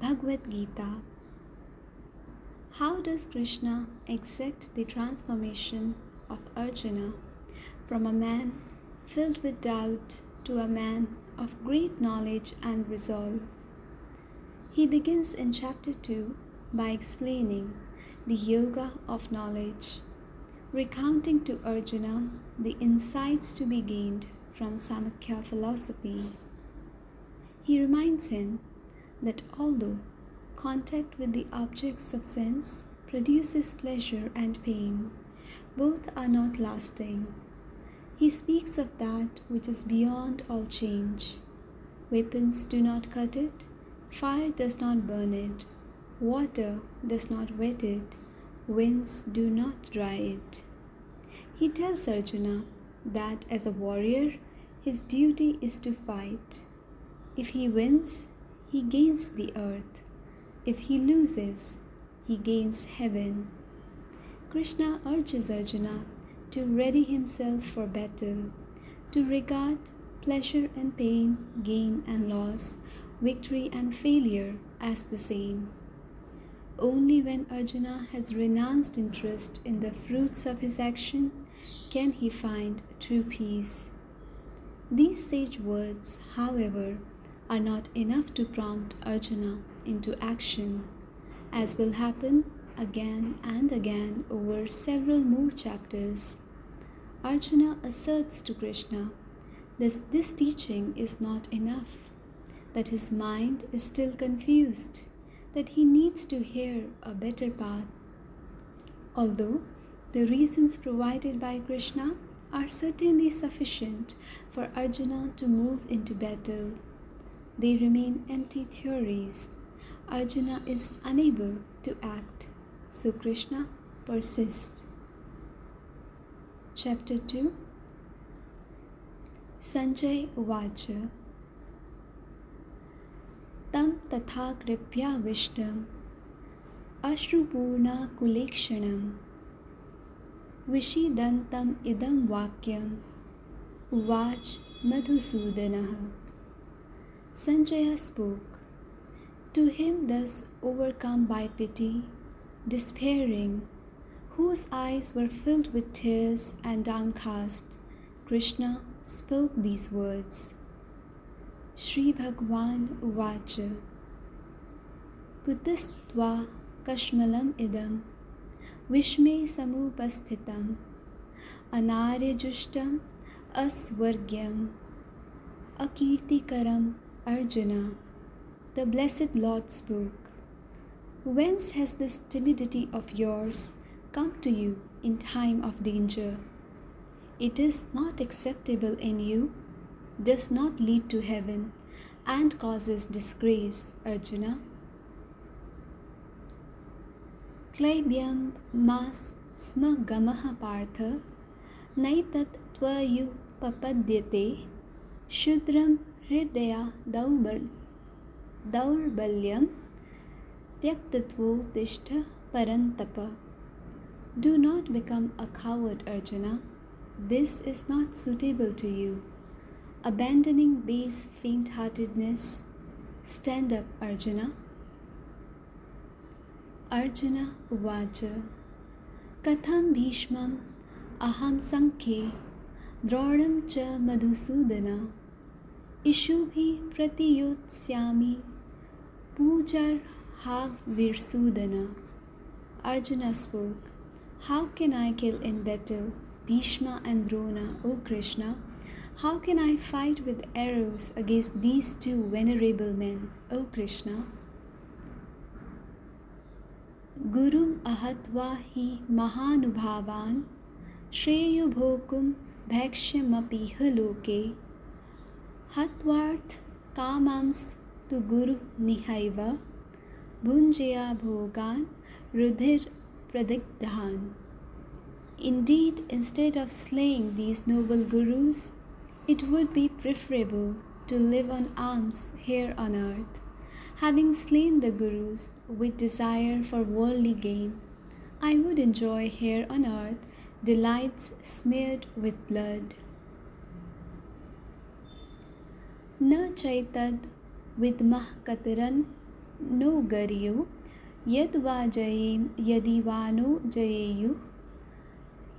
Bhagavad Gita. How does Krishna exact the transformation of Arjuna from a man filled with doubt to a man of great knowledge and resolve? He begins in chapter 2 by explaining the yoga of knowledge, recounting to Arjuna the insights to be gained from Samkhya philosophy. He reminds him that although contact with the objects of sense produces pleasure and pain, both are not lasting. He speaks of that which is beyond all change. Weapons do not cut it, fire does not burn it, water does not wet it, winds do not dry it. He tells Arjuna that as a warrior, his duty is to fight. If he wins, he gains the earth. If he loses, he gains heaven. Krishna urges Arjuna to ready himself for battle, to regard pleasure and pain, gain and loss, victory and failure as the same. Only when Arjuna has renounced interest in the fruits of his action can he find true peace. These sage words, however, are not enough to prompt Arjuna into action, as will happen again and again over several more chapters. Arjuna asserts to Krishna that this teaching is not enough, that his mind is still confused, that he needs to hear a better path. Although the reasons provided by Krishna are certainly sufficient for Arjuna to move into battle, they remain empty theories. Arjuna is unable to act, so Krishna persists. Chapter 2. Sanjay Uvacha. Tam tatha kripya vishtam ashrupurna kulekshanam vishidantam idam vakyam uvach Madhusudanah. Sanjaya spoke. To him thus overcome by pity, despairing, whose eyes were filled with tears and downcast, Krishna spoke these words. Shri Bhagwan Uvacha. Kutastva kashmalam idam vishme samupasthitam anaryajushtam asvargyam akirtikaram Arjuna. The blessed Lord spoke. Whence has this timidity of yours come to you in time of danger? It is not acceptable in you, does not lead to heaven, and causes disgrace, Arjuna. Klaibyam mas sma gamaha partha naitat tvayu papadyate shudram hridaya daurbalyam tyaktatvo tishtha parantapa. Do not become a coward, Arjuna. This is not suitable to you. Abandoning base faint-heartedness, stand up, Arjuna. Arjuna Uvacha. Katham bhishmam aham sankhe drodam cha madhusudana ishubhi pratiyotsyami pujar hav virsudana. Arjuna spoke. How can I kill in battle Bhishma and Drona, O Krishna? How can I fight with arrows against these two venerable men, O Krishna? Gurum ahatva hi mahanubhavan shreyo bhokum bhakshyamapiha loke hatvarth kamams tu guru nihaiva bhunjaya bhogan rudhir pradigdhan. Indeed, instead of slaying these noble gurus, it would be preferable to live on alms here on earth. Having slain the gurus with desire for worldly gain, I would enjoy here on earth delights smeared with blood. न चैतद विद्मः कतरन no गर्यो यद्वा जयेम यदि वा no जयेयुः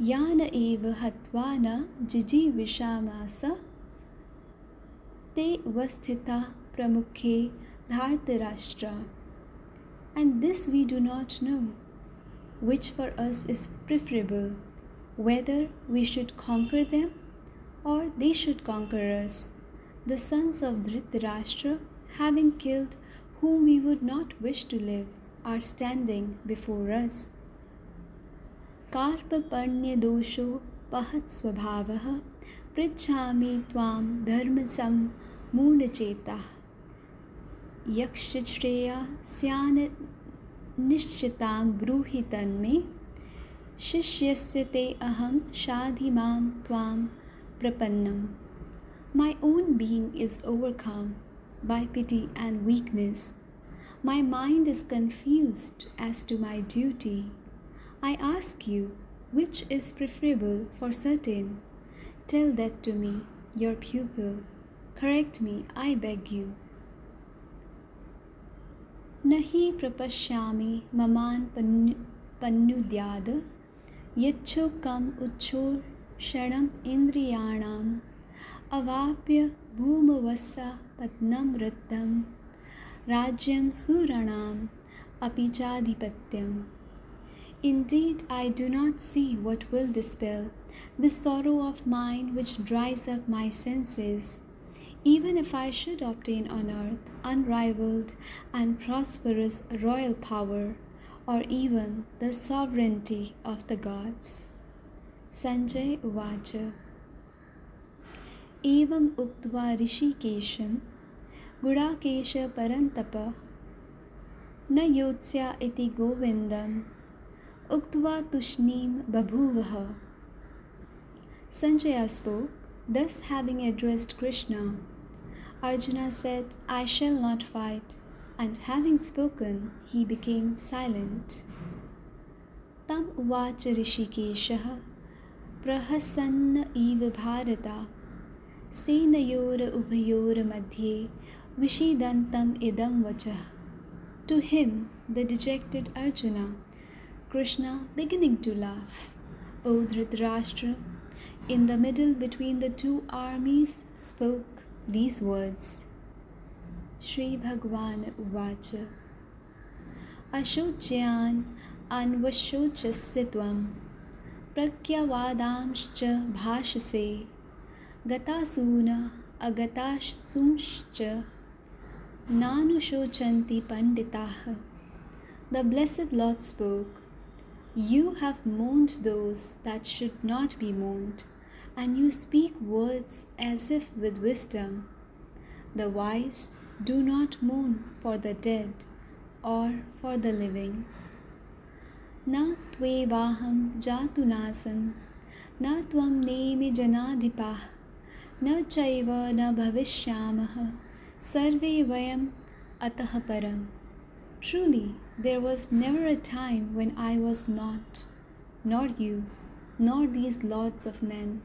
यान एव हत्वा न जिजीविषामास ते वस्थिता pramukhe dhartarashtra. And this we do not know, which for us is preferable, whether we should conquer them or they should conquer us. The sons of Dhritarashtra, having killed whom we would not wish to live, are standing before us. कार्पण्यदोषो पहत् स्वभावः पृच्छामि त्वां धर्मसम्मूढचेताः यक्षश्रेया स्यान् निश्चितां ब्रूहि तन्मे शिष्यस्य ते अहं शाधिमां त्वां प्रपन्नम्. My own being is overcome by pity and weakness. My mind is confused as to my duty. I ask you, which is preferable for certain? Tell that to me, your pupil. Correct me, I beg you. Nahi prapashyami maman panyudyad yachokam uchor shanam indriyanam avapya bhumavassa padnam riddham rajyam suranam apichadhipatyam. Indeed, I do not see what will dispel the sorrow of mine which dries up my senses, even if I should obtain on earth unrivaled and prosperous royal power, or even the sovereignty of the gods. Sanjay Uvacha. Evam uktva rishikesham gudakesha parantapa na yotsya iti govindam Uktva tushnim babhuvaha. Sanjaya spoke, thus having addressed Krishna. Arjuna said, I shall not fight, and having spoken, he became silent. Tam uvacha rishikeshaha prahasanna eva bharata senayora ubhayora madhye vishidantam idam vachah. To him, the dejected Arjuna, Krishna, beginning to laugh, O Dhritarashtra, in the middle between the two armies, spoke these words. Shri Bhagwan Uvacha Ashocyan anvashocasya tvam prakyavadamscha bhashase gatasuna agatasumscha nanushocanti panditaha. The blessed Lord spoke, you have mourned those that should not be mourned, and you speak words as if with wisdom. The wise do not mourn for the dead or for the living. Na tvevaham jatunasam, na tvam neme janadhipah, na chaiva na bhavishyamah, sarve vayam atah param. Truly, there was never a time when I was not, nor you, nor these lords of men,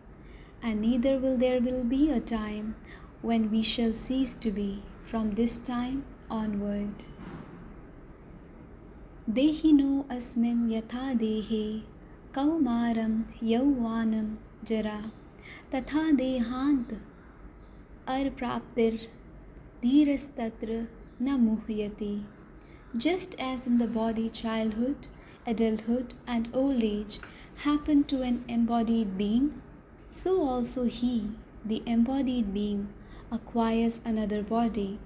and neither will there be a time when we shall cease to be from this time onward. Dehino asmin yatha dehe kaumaram yauvanam jara tatha dehant arpraptir dhirastatra na muhyati. Just as in the body childhood, adulthood, and old age happen to an embodied being, so also he, the embodied being, acquires another body.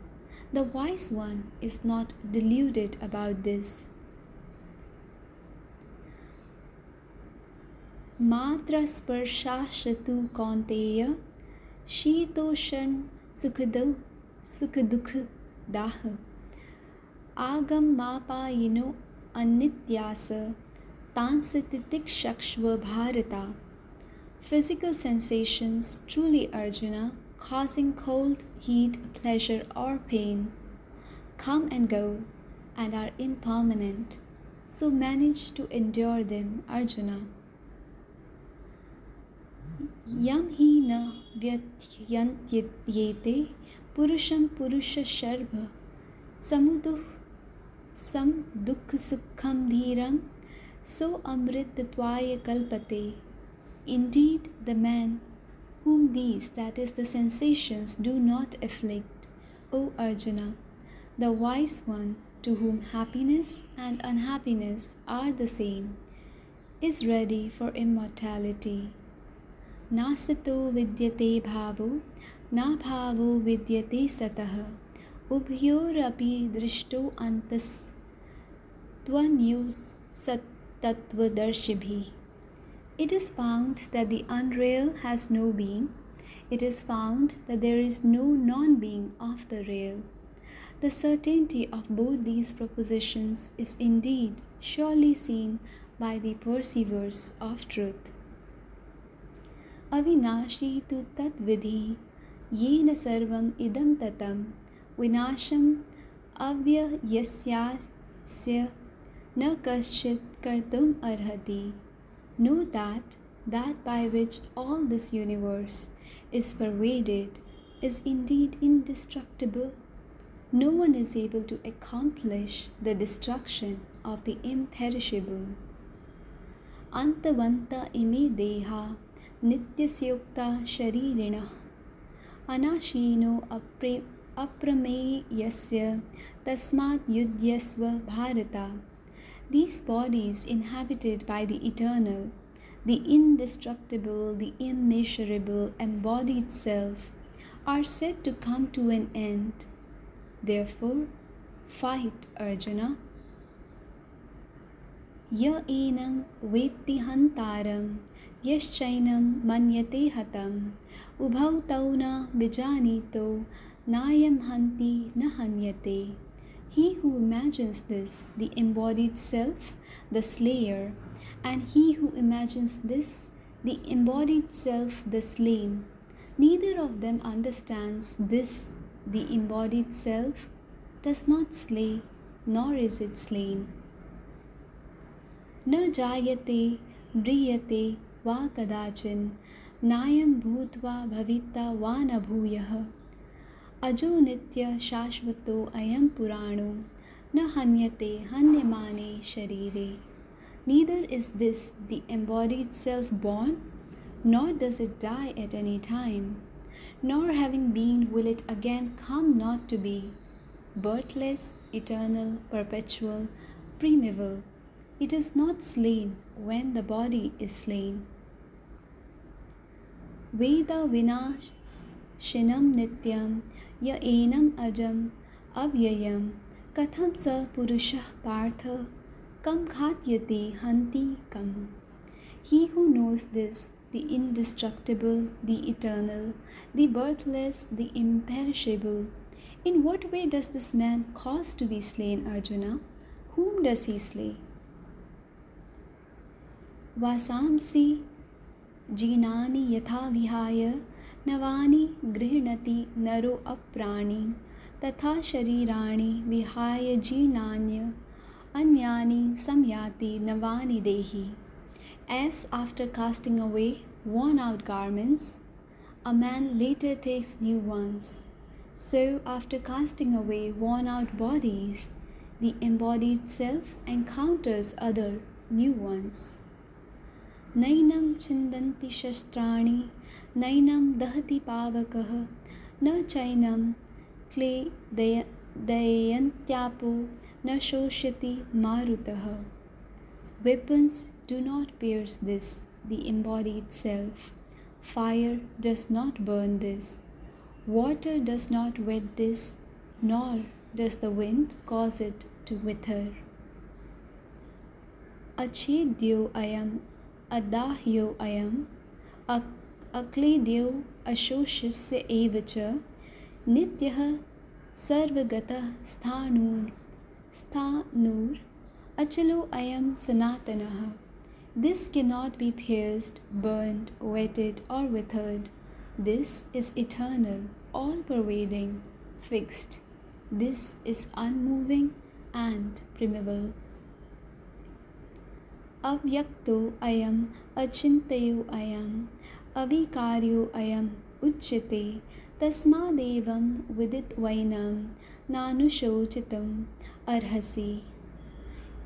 The wise one is not deluded about this. Matra sparshashatu kaunteya shitoshan sukhadukh daha agam mapayino anityasa tansatitik shakshva bharata. Physical sensations, truly Arjuna, causing cold, heat, pleasure or pain, come and go and are impermanent. So manage to endure them, Arjuna. Yam hi na vyatyantyete purusham purusha sharbha samuduh sam dukh sukham dhiram, so amritattvaya kalpate. Indeed, the man whom these, that is, the sensations, do not afflict, O Arjuna, the wise one, to whom happiness and unhappiness are the same, is ready for immortality. Nasato vidyate bhavo, na bhavo vidyate satah, ubhyorapi drishto antas tvanyus sattvadarshibhi. It is found that the unreal has no being. It is found that there is no non-being of the real. The certainty of both these propositions is indeed surely seen by the perceivers of truth. Avinashi tu tat vidhi, yena sarvam idam tatam, vinasham avyayasyasya na kaschit kartum arhati. Know that that by which all this universe is pervaded is indeed indestructible. No one is able to accomplish the destruction of the imperishable. Antavanta ime deha nityasyukta sharirina anashino aprameyasya tasmat yudhyasva bharata. These bodies inhabited by the eternal, the indestructible, the immeasurable embodied self are said to come to an end. Therefore, fight, Arjuna. Ya enam vetti hantaram, yaschainam manyate hatam, ubhau tauna vijanito, nayam hanti na hanyate. He who imagines this, the embodied self, the slayer, and he who imagines this, the embodied self, the slain, neither of them understands this, the embodied self, does not slay, nor is it slain. Na jayate, mriyate, va kadachin, nayam bhutva bhavita va na bhuyah. अजो नित्य शाश्वतो अयम पुराणो न हन्यते हन्यमाने शरीरे. Neither is this the embodied self born, nor does it die at any time, nor having been will it again come not to be. Birthless, eternal, perpetual, primeval, it is not slain when the body is slain. Veda vinash shinam nityam ya enam ajam avyayam katham sa purushah partha kam khatyati hanti kam. He who knows this, the indestructible, the eternal, the birthless, the imperishable, in what way does this man cause to be slain, Arjuna? Whom does he slay? Vasamsi jinani yatha vihaya navani grihnati naro aprani tatha sharirani vihaya jinanya anyani samyati navani dehi. As after casting away worn out garments, a man later takes new ones, so after casting away worn out bodies, the embodied self encounters other new ones. Nainam chindanti shastrani, nainam dahati pavakah, na chainam kle dayantyapo, na shoshati marutah. Weapons do not pierce this, the embodied self. Fire does not burn this. Water does not wet this, nor does the wind cause it to wither. Achedyo ayam, adahyo ayam, akledyo ashoshasya evacha, nityah sarvagatah sthanur, achalo ayam sanatanah. This cannot be pierced, burned, wetted, or withered. This is eternal, all-pervading, fixed. This is unmoving and primeval. Avyakto ayam, achintayo ayam, avikaryo ayam, uchyate, तस्मादेवं विदित्वैनं नानुशोचितुम् arhasi.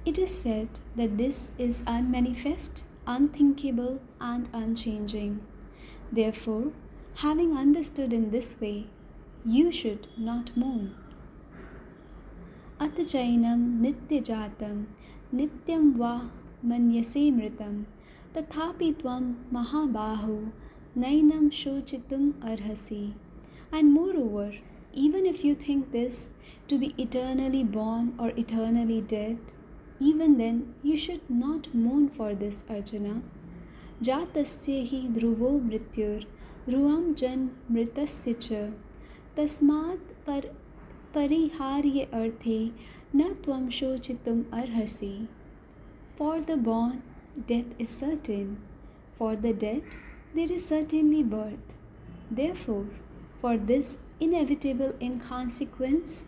It is said that this is unmanifest, unthinkable, and unchanging. Therefore, having understood in this way, you should not mourn. Atachainam nityajatam nityam va manyase mritam tathapi tvam mahabahu nainam shochitum arhasi. And moreover, even if you think this to be eternally born or eternally dead, even then you should not mourn for this, Arjuna. Jatasya hi dhruvo mrityur dhruvam jan mritasya cha tasmat pariharye arthe na tvam shochitum arhasi. For the born, death is certain. For the dead, there is certainly birth. Therefore, for this inevitable inconsequence,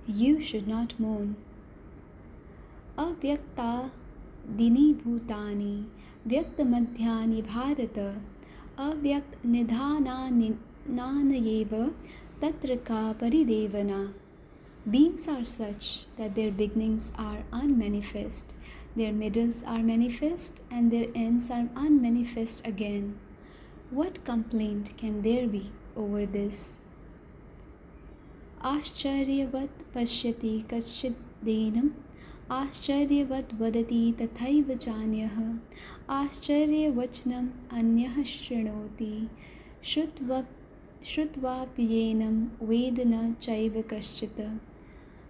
you should not mourn. Avyakta dini bhutani vyaktamadhyani bharata avyakt nidhananayeva tatraka paridevana. Beings are such that their beginnings are unmanifest, their middles are manifest, and their ends are unmanifest again. What complaint can there be over this? Ascharyavat pashyati kachiddenam आश्चर्यवत् वदति तथैव चान्यः आश्चर्यवचनम् अन्यः शृणोति श्रुत्वाप्येनं वेद न चैव कश्चित्.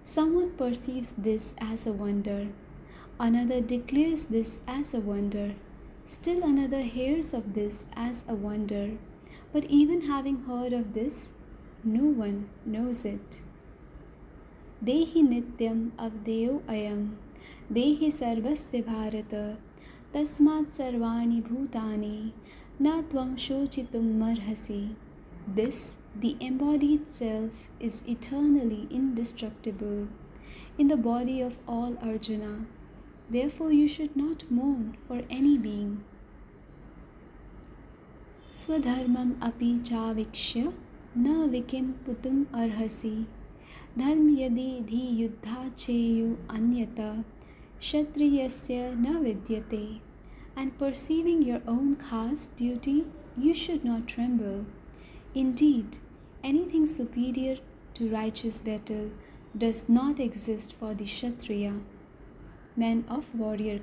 Someone perceives this as a wonder, another declares this as a wonder, still another hears of this as a wonder, but even having heard of this, no one knows it. देहि नित्यम अवधेयो अयम देहि सर्वस्य भारत तस्मात् सर्वाणि भूतानि न त्वं शोचितुमर्हसि. This, the embodied self, is eternally indestructible in the body of all, Arjuna. Therefore you should not mourn for any being. Swadharmam api chavikshya na vikim putum arhasi. धर्म यदि धी युद्धा चेयु अन्यता क्षत्रियस्य न विद्यते. And perceiving your own caste duty, you should not tremble. Indeed, anything superior to righteous battle does not exist for the Kshatriya, man of warrior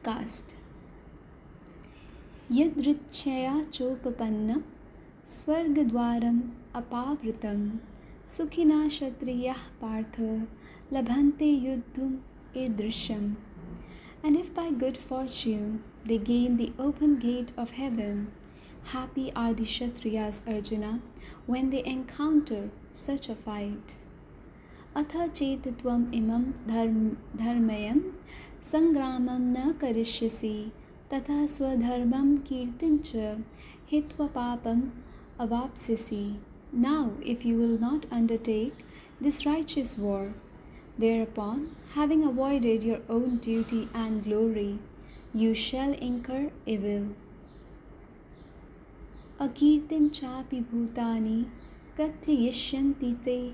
caste. Yadrichya chopapanna swargadwaram apavritam Sukhina Kshatriyah Partha Labhante Yuddhum Irdrishyam. And if by good fortune they gain the open gate of heaven, happy are the Kshatriyas, Arjuna, when they encounter such a fight. Atha chetitvam imam dharmayam sangramam na karishyasi tatha swadharmam kirtincha hitva papam avapsisi. Now, if you will not undertake this righteous war, thereupon, having avoided your own duty and glory, you shall incur evil. Akirtim chapi bhutani kathayishyanti te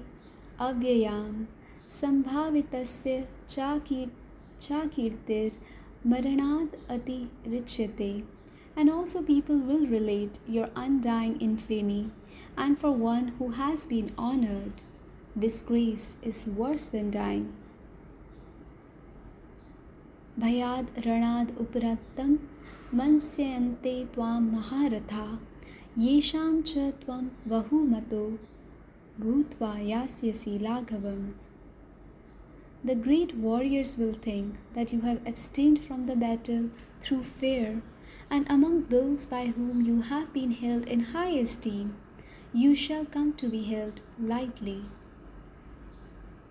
avyayam sambhavitasya chakirtir maranad ati richyate. And also people will relate your undying infamy. And for one who has been honored, disgrace is worse than dying. Bhayad ranad uparattam mansyante tvam maharatha yesham cha tvam vahumato bhutva yasyasi laghavam. The great warriors will think that you have abstained from the battle through fear, and among those by whom you have been held in high esteem, you shall come to be held lightly.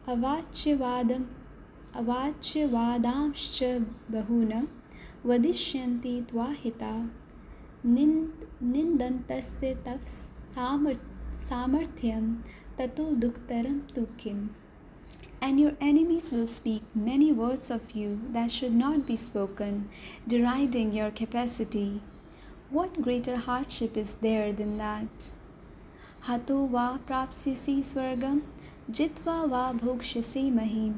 Avachyavadamscha bahuna vadishyanti tvahita nindantasya tav samarthyam tato duktaram tukim. And your enemies will speak many words of you that should not be spoken, deriding your capacity. What greater hardship is there than that? हतो वा प्राप्स्यसि स्वर्गं जित्वा वा भोक्ष्यसि महीं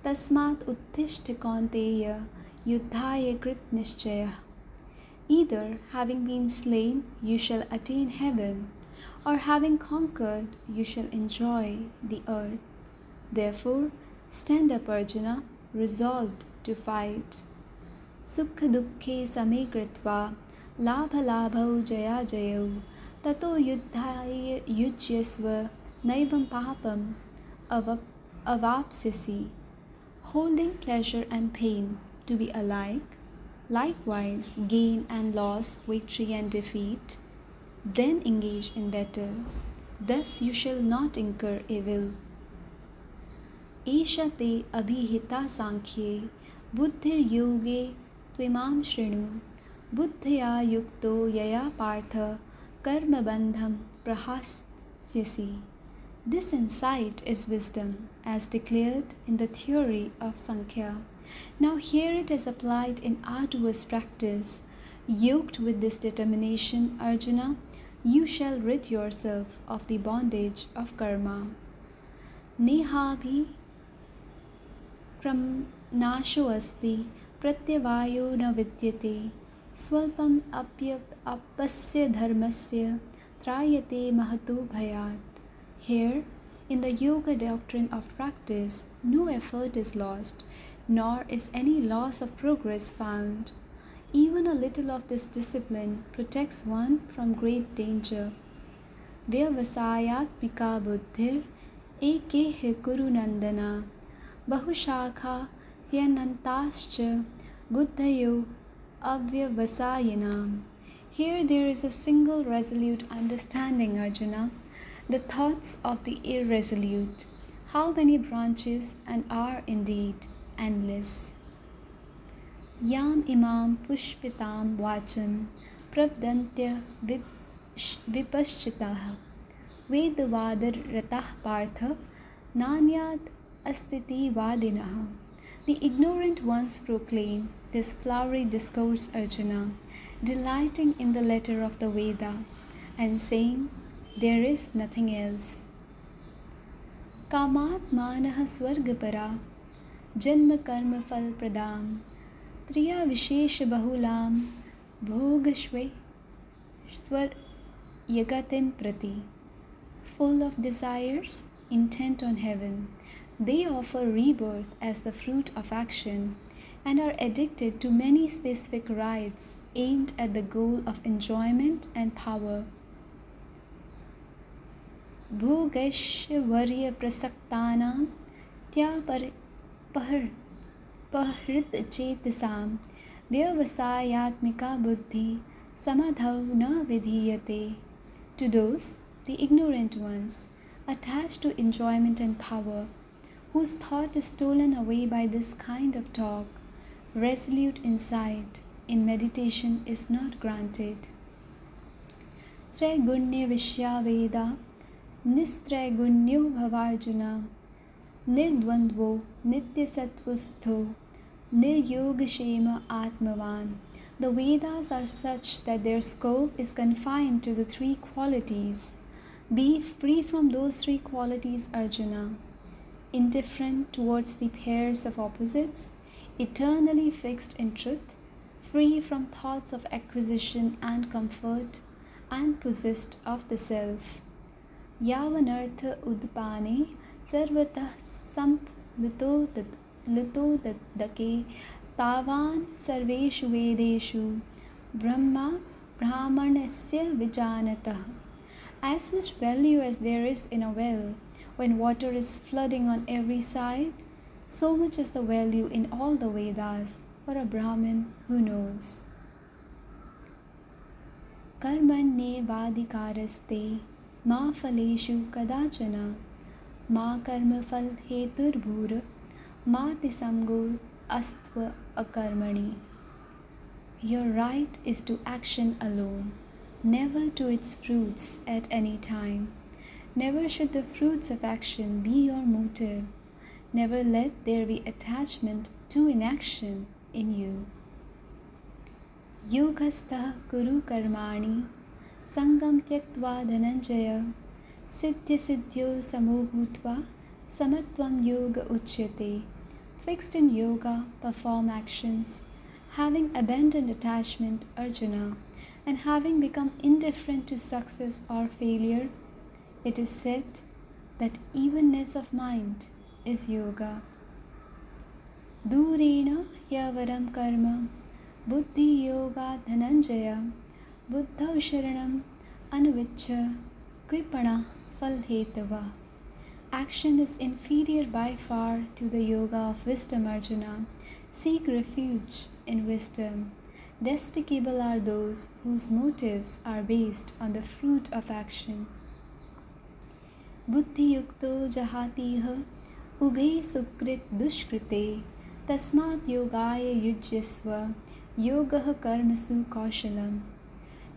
तस्मात् उत्तिष्ठ कौन्तेय युद्धाय कृतनिश्चयः. Either having been slain you shall attain heaven, or having conquered you shall enjoy the earth. Therefore stand up, Arjuna, resolved to fight. Sukha dukkhe same kritva labha labhau jaya jayau tato yuddhaya yujyasva naivam papam avapsisi. Holding pleasure and pain to be alike, likewise gain and loss, victory and defeat, then engage in battle. Thus you shall not incur evil. Esha te abhihita sankhye buddhir yoge tvimam shrinu buddhya yukto yaya partha karma bandham prahasyasi. This insight is wisdom as declared in the theory of Sankhya. Now here it is applied in arduous practice. Yoked with this determination, Arjuna, you shall rid yourself of the bondage of karma. Nehabhi kram nasho asti pratyavayo na vidyate swalpam apasya dharmasya trayate mahato bhayat. Here, in the yoga doctrine of practice, no effort is lost, nor is any loss of progress found. Even a little of this discipline protects one from great danger. Vyavasayatmika buddhir ekeh kuru nandana bahushakha hyanantascha buddhayo avyavasayinam. Here there is a single resolute understanding, Arjuna. The thoughts of the irresolute, how many branches and are indeed endless. Yam imam pushpitam vacham pravdantya vipaschitah vedavadar ratah partha nanyat astiti vadinah. The ignorant ones proclaim this flowery discourse, Arjuna, delighting in the letter of the Veda and saying, there is nothing else. Kamat manah swargapara janma karma fal pradam triya vishesh bahulam bhogashve swar yagatim prati. Full of desires, intent on heaven, they offer rebirth as the fruit of action and are addicted to many specific rites aimed at the goal of enjoyment and power. भोगैश्वर्य प्रसक्तानां त्यापहृतचेतसां व्यवसायात्मिका बुद्धि samadhau na vidhiyate. To those, the ignorant ones, attached to enjoyment and power, whose thought is stolen away by this kind of talk, resolute insight in meditation is not granted. Traigunya Vishya Veda Nistraigunya Bhavarjuna Nirdvandvo Nityasatvustho Niryogashema Atmavan. The Vedas are such that their scope is confined to the three qualities. Be free from those three qualities, Arjuna. Indifferent towards the pairs of opposites, eternally fixed in truth, free from thoughts of acquisition and comfort, and possessed of the self. Yavanartha udpane sarvatah sampluto tavan sarveshu vedeshu brahma brahmanasya vijanatah. As much value as there is in a well when water is flooding on every side, so much is the value in all the Vedas for a Brahmin who knows. Karmanye vadikaraste ma phaleshu kadachana ma karma phal heturbhur ma tisamgo astva akarmani. Your right is to action alone, never to its fruits at any time. Never should the fruits of action be your motive. Never let there be attachment to inaction in you. Yogastha kuru karmani sangam tyaktva dhananjaya सिद्ध्यसिद्ध्यो समो भूत्वा samatvam yoga uchyate. Fixed in yoga, perform actions. Having abandoned attachment, Arjuna, and having become indifferent to success or failure, it is said that evenness of mind is yoga. Durena hyavaram karma, buddhi yoga dhananjaya, buddhau sharanam anuvichya, kripana falhetava. Action is inferior by far to the yoga of wisdom, Arjuna. Seek refuge in wisdom. Despicable are those whose motives are based on the fruit of action. Buddhi yukto jahatiha ubhe sukrit dushkrite tasmat yogaya yujyasva yogah karmasu kaushalam.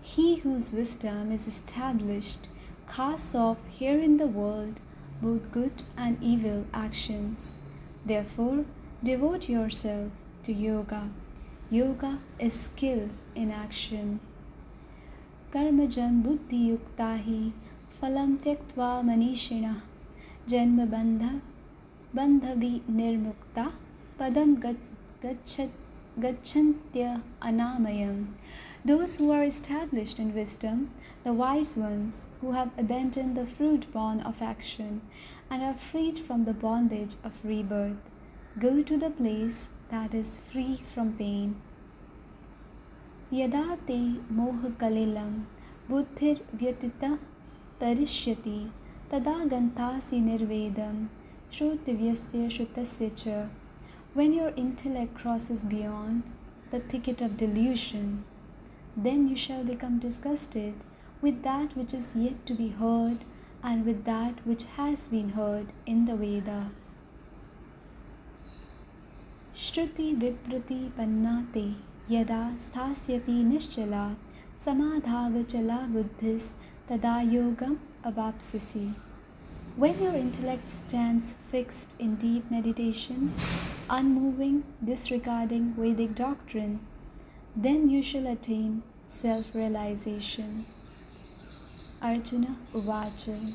He whose wisdom is established casts off here in the world both good and evil actions. Therefore, devote yourself to yoga. Yoga is skill in action. Karmajam buddhi yuktahi phalam tyaktva manishina janma bandhavi nirmukta padam gacchantya anamayam. Those who are established in wisdom, the wise ones who have abandoned the fruit born of action and are freed from the bondage of rebirth, go to the place that is free from pain. Yada te moha kalilam buddhir vyatita tarishyati tada gantasi nirvedam shrutivyasya shrutasya cha. When your intellect crosses beyond the thicket of delusion, then you shall become disgusted with that which is yet to be heard and with that which has been heard in the Veda. Shruti viprati pannate yada sthasyati nischala samadhavachala buddhis tada yogam avapsasi. When your intellect stands fixed in deep meditation, unmoving, disregarding Vedic doctrine, then you shall attain self-realization. Arjuna Uvacha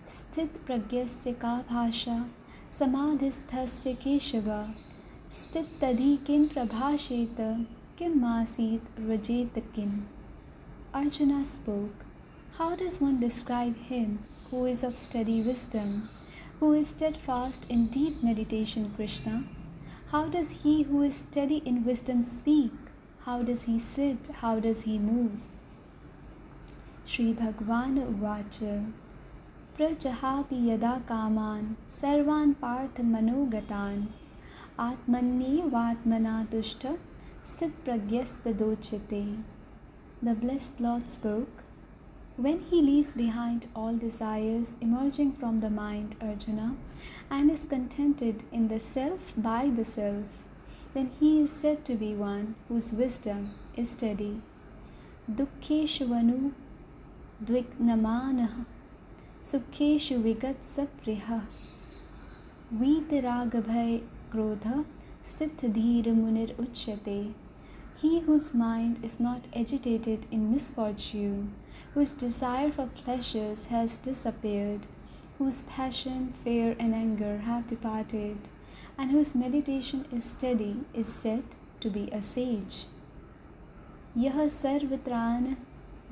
Sthit pragyasya ka bhasha samadhisthasya keshava sthit tadhi kim prabhasheta kim masit rajeta kim. Arjuna spoke, how does one describe him who is of steady wisdom, who is steadfast in deep meditation, Krishna? How does he who is steady in wisdom speak? How does he sit? How does he move? Shri Bhagavan Uvacha Prajahati yada kaman sarvan parth manogatan atmanye vatmana tushta sthit pragyastadochyate. The blessed Lord spoke, when he leaves behind all desires emerging from the mind, Arjuna, and is contented in the self by the self, then he is said to be one whose wisdom is steady. Dukkheshu vanu dvignamanaha sukheshu vigat sapriha vitiragabhay krodha sthit munir uchyate. He whose mind is not agitated in misfortune, whose desire for pleasures has disappeared, whose passion, fear and anger have departed, and whose meditation is steady, is said to be a sage. Yaha sarvatran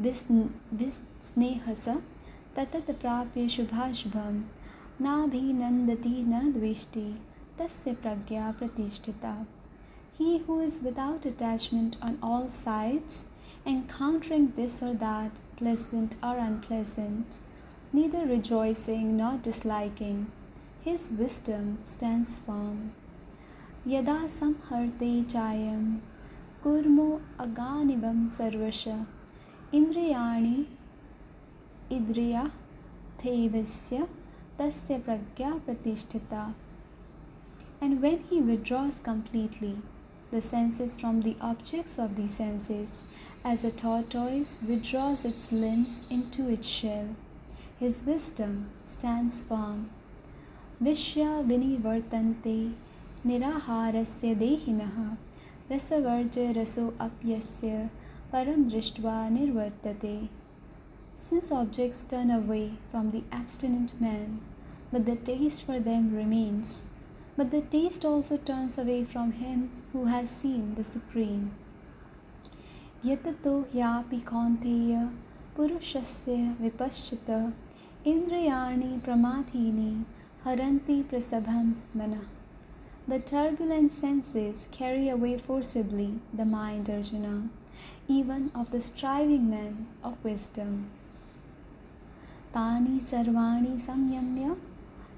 visnehasa tatat prapya shubhashubham nabhinandati na dveshti tasya pragya pratishtita. He who is without attachment on all sides, encountering this or that, pleasant or unpleasant, neither rejoicing nor disliking, his wisdom stands firm. Yada samharte chayam kurmo aganibam sarvasha indriyani idriya thevasya tasya pragya pratishtita. And when he withdraws completely the senses from the objects of the senses, as a tortoise withdraws its limbs into its shell, his wisdom stands firm. Vishya vinivartante niraharasya dehinaha rasavarja raso apyasya param drishtva nirvartate. Since objects turn away from the abstinent man, but the taste for them remains, but the taste also turns away from him who has seen the Supreme. Yatato yapi kaunteya purushasya vipashchita indrayani pramadhini haranti prasabham mana. The turbulent senses carry away forcibly the mind, Arjuna, even of the striving man of wisdom. Tani sarvani samyamya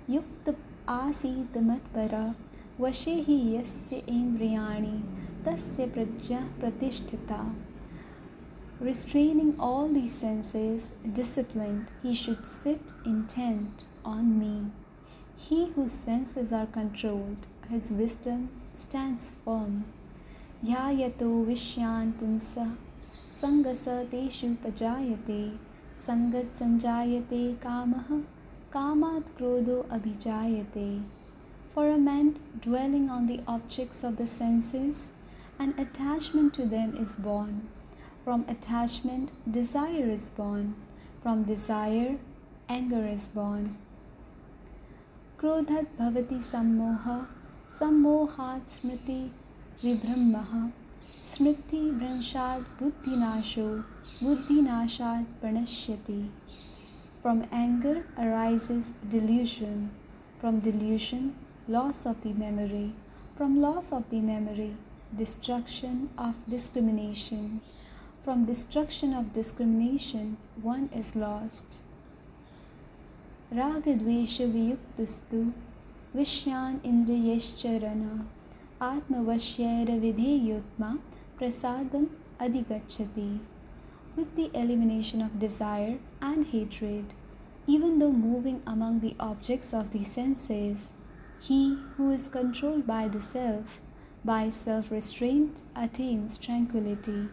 yukta asit matpara vashe hi yasya indriyani tasya prajya pratishtita. Restraining all these senses, disciplined, he should sit intent on me. He whose senses are controlled, his wisdom stands firm. Dhyayato vishyan punsa sangasa teshu pajayate sangat sanjayate kamaha kamat krodho abhijayate. For a man dwelling on the objects of the senses, an attachment to them is born. From attachment, desire is born. From desire, anger is born. Krodhat bhavati sammoha, sammohat smriti vibhramaha, smriti bhranshad buddhinasho, buddhinashad pranashyati. From anger arises delusion. From delusion, loss of the memory. From loss of the memory, destruction of discrimination. From destruction of discrimination, one is lost. Ragadvesha viyuktustu vishyan indriyescharana atmavashyera vidheyotma prasadam adhigacchati. With the elimination of desire and hatred, even though moving among the objects of the senses, he who is controlled by the self, by self-restraint, attains tranquility.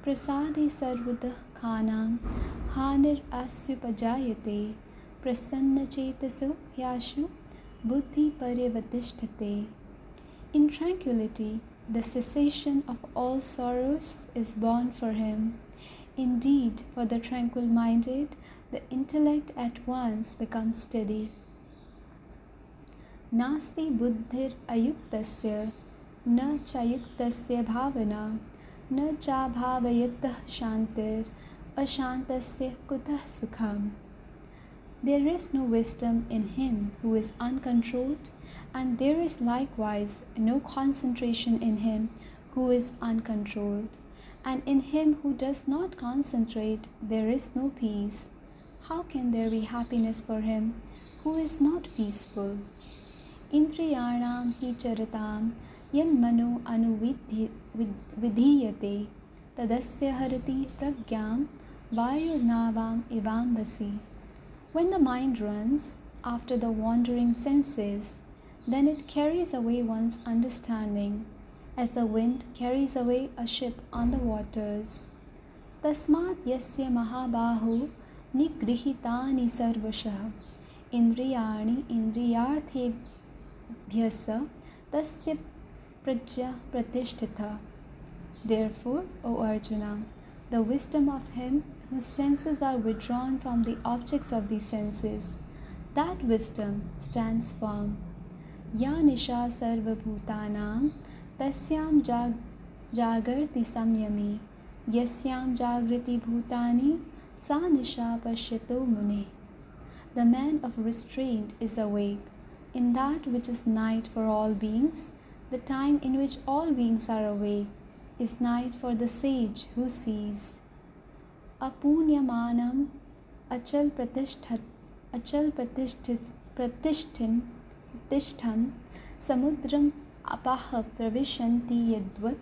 Prasade sarvata khanam hanir asya pajayate prasanna chetaso yashu buddhi paryavatishthate. In tranquility, the cessation of all sorrows is born for him. Indeed, for the tranquil-minded, the intellect at once becomes steady. Nasti buddhir ayuktasya na chayuktasya bhavana na cha bhavayatah shantir ashantasya kutah sukham. There is no wisdom in him who is uncontrolled, and there is likewise no concentration in him who is uncontrolled. And in him who does not concentrate, there is no peace. How can there be happiness for him who is not peaceful? Indriyanam hi charatam yan mano anuvidhiyate tadasya harati pragyam vayurnavam ivambasi. When the mind runs after the wandering senses, then it carries away one's understanding, as the wind carries away a ship on the waters. Tasmat yasya mahabahu nigrihitani sarvashah indriyani indriyarthebhyasa tasya prajya pratishtita. Therefore, O Arjuna, the wisdom of him whose senses are withdrawn from the objects of the senses, that wisdom stands firm. Ya nisha sarva bhutanam tasyam jagarti samyami yasyam jagriti bhutani sa nisha pashyato mune. The man of restraint is awake in that which is night for all beings. The time in which all beings are awake is night for the sage who sees. Apunyamanam achal pratishtham samudram apaha pravishanti yadvat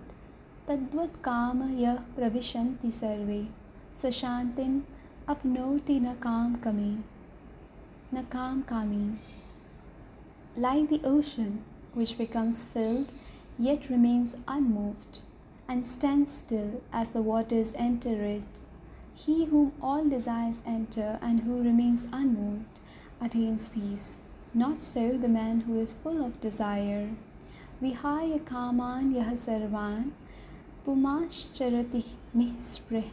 tadvat kama yah pravishanti sarve sashantim apnoti nakam kami. Like the ocean, which becomes filled yet remains unmoved and stands still as the waters enter it, he whom all desires enter and who remains unmoved attains peace. Not so the man who is full of desire. Vihaya kaman yah sarvan pumascharati nisprih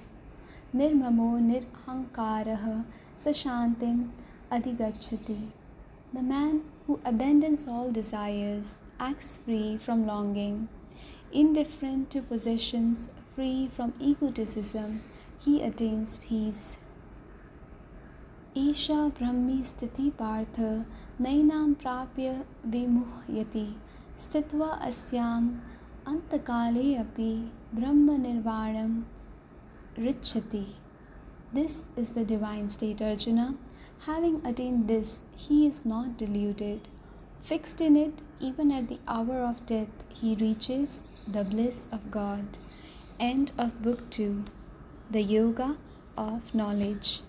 nirmamo nirahankarah sashantim adhigachati. The man who abandons all desires, acts free from longing, indifferent to possessions, free from egoticism, he attains peace. Isha ब्रह्मी स्थिति पार्थ नैनां प्राप्य विमुह्यति स्थित्वा अस्याम् अंतकाले अपि ब्रह्मनिर्वाणं riccati. This is the divine state, Arjuna. Having attained this, he is not deluded. Fixed in it, even at the hour of death, he reaches the bliss of God. End of Book 2. The Yoga of Knowledge.